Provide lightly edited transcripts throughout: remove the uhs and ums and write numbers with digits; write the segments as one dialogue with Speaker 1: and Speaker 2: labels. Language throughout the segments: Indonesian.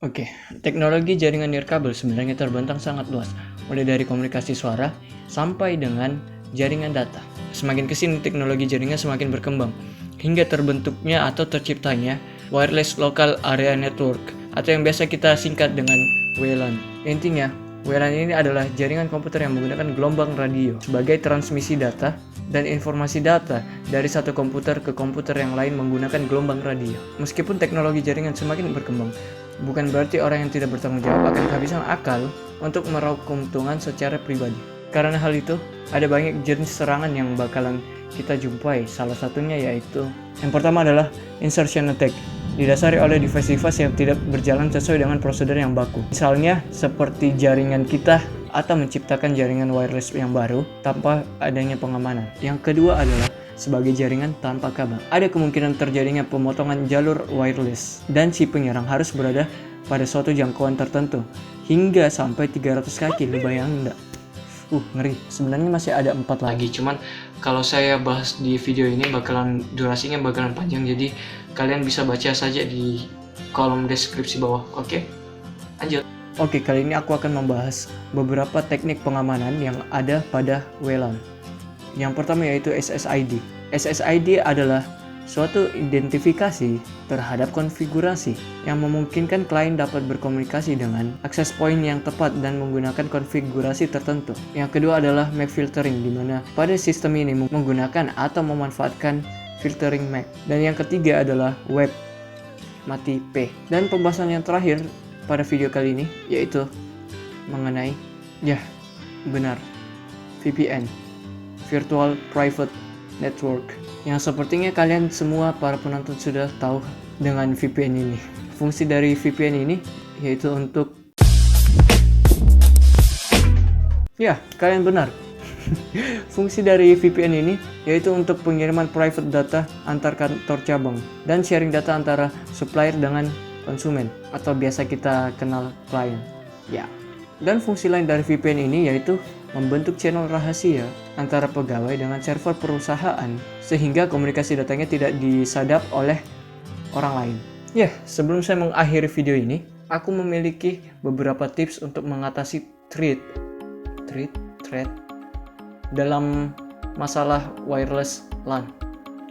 Speaker 1: Oke, teknologi jaringan nirkabel sebenarnya terbentang sangat luas, mulai dari komunikasi suara sampai dengan jaringan data. Semakin kesini teknologi jaringan semakin berkembang, hingga terbentuknya atau terciptanya Wireless Local Area Network, atau yang biasa kita singkat dengan WLAN. Intinya, WLAN ini adalah jaringan komputer yang menggunakan gelombang radio sebagai transmisi data dan informasi data dari satu komputer ke komputer yang lain menggunakan gelombang radio. Meskipun teknologi jaringan semakin berkembang, bukan berarti orang yang tidak bertanggung jawab akan kehabisan akal untuk meraup keuntungan secara pribadi. Karena hal itu, ada banyak jenis serangan yang bakalan kita jumpai. Salah satunya yaitu, yang pertama adalah insertion attack, didasari oleh device-device yang tidak berjalan sesuai dengan prosedur yang baku. Misalnya seperti jaringan kita atau menciptakan jaringan wireless yang baru tanpa adanya pengamanan. Yang kedua adalah sebagai jaringan tanpa kabel. Ada kemungkinan terjadinya pemotongan jalur wireless dan si penyerang harus berada pada suatu jangkauan tertentu hingga sampai 300 kaki. Lu bayangin enggak? Ngeri. Sebenarnya masih ada 4 lagi, cuman kalau saya bahas di video ini durasinya bakalan panjang, jadi kalian bisa baca saja di kolom deskripsi bawah. Oke? Lanjut. Oke, kali ini aku akan membahas beberapa teknik pengamanan yang ada pada WLAN. Yang pertama yaitu SSID. SSID adalah suatu identifikasi terhadap konfigurasi yang memungkinkan klien dapat berkomunikasi dengan access point yang tepat dan menggunakan konfigurasi tertentu. Yang kedua adalah MAC filtering, di mana pada sistem ini menggunakan atau memanfaatkan filtering MAC. Dan yang ketiga adalah web mati P. Dan pembahasan yang terakhir pada video kali ini yaitu mengenai VPN, Virtual Private Network, yang sepertinya kalian semua para penonton sudah tahu dengan VPN ini. Fungsi dari VPN ini yaitu untuk kalian benar. Fungsi dari VPN ini yaitu untuk pengiriman private data antar kantor cabang dan sharing data antara supplier dengan konsumen, atau biasa kita kenal klien. Dan fungsi lain dari VPN ini yaitu membentuk channel rahasia antara pegawai dengan server perusahaan sehingga komunikasi datanya tidak disadap oleh orang lain. Sebelum saya mengakhiri video ini, aku memiliki beberapa tips untuk mengatasi threat dalam masalah wireless LAN.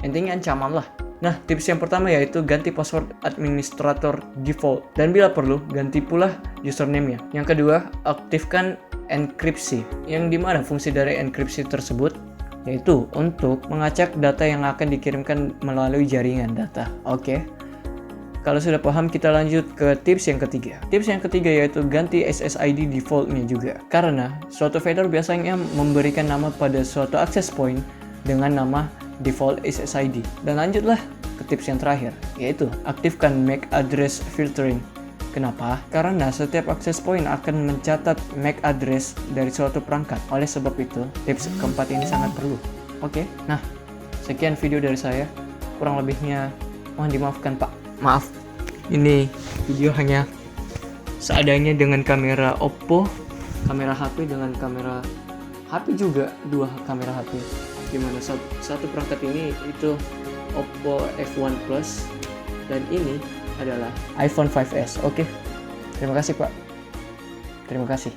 Speaker 1: Intinya ancaman lah. Nah, tips yang pertama yaitu ganti password administrator default, dan bila perlu ganti pula username-nya. Yang kedua, aktifkan enkripsi, yang dimana fungsi dari enkripsi tersebut yaitu untuk mengacak data yang akan dikirimkan melalui jaringan data. Oke. Kalau sudah paham, kita lanjut ke tips yang ketiga. Tips yang ketiga yaitu ganti SSID default-nya juga. Karena suatu vendor biasanya memberikan nama pada suatu access point dengan nama default SSID. Dan lanjutlah ke tips yang terakhir, yaitu aktifkan MAC address filtering. Kenapa? Karena setiap access point akan mencatat MAC address dari suatu perangkat. Oleh sebab itu, tips keempat ini sangat perlu. Oke, nah sekian video dari saya. Kurang lebihnya mohon dimaafkan Pak. Maaf, ini video hanya seadanya dengan kamera Oppo, kamera HP dengan kamera HP juga, dua kamera HP. Dimana satu perangkat ini itu Oppo F1 Plus dan ini adalah iPhone 5s. Oke. Terima kasih Pak. Terima kasih.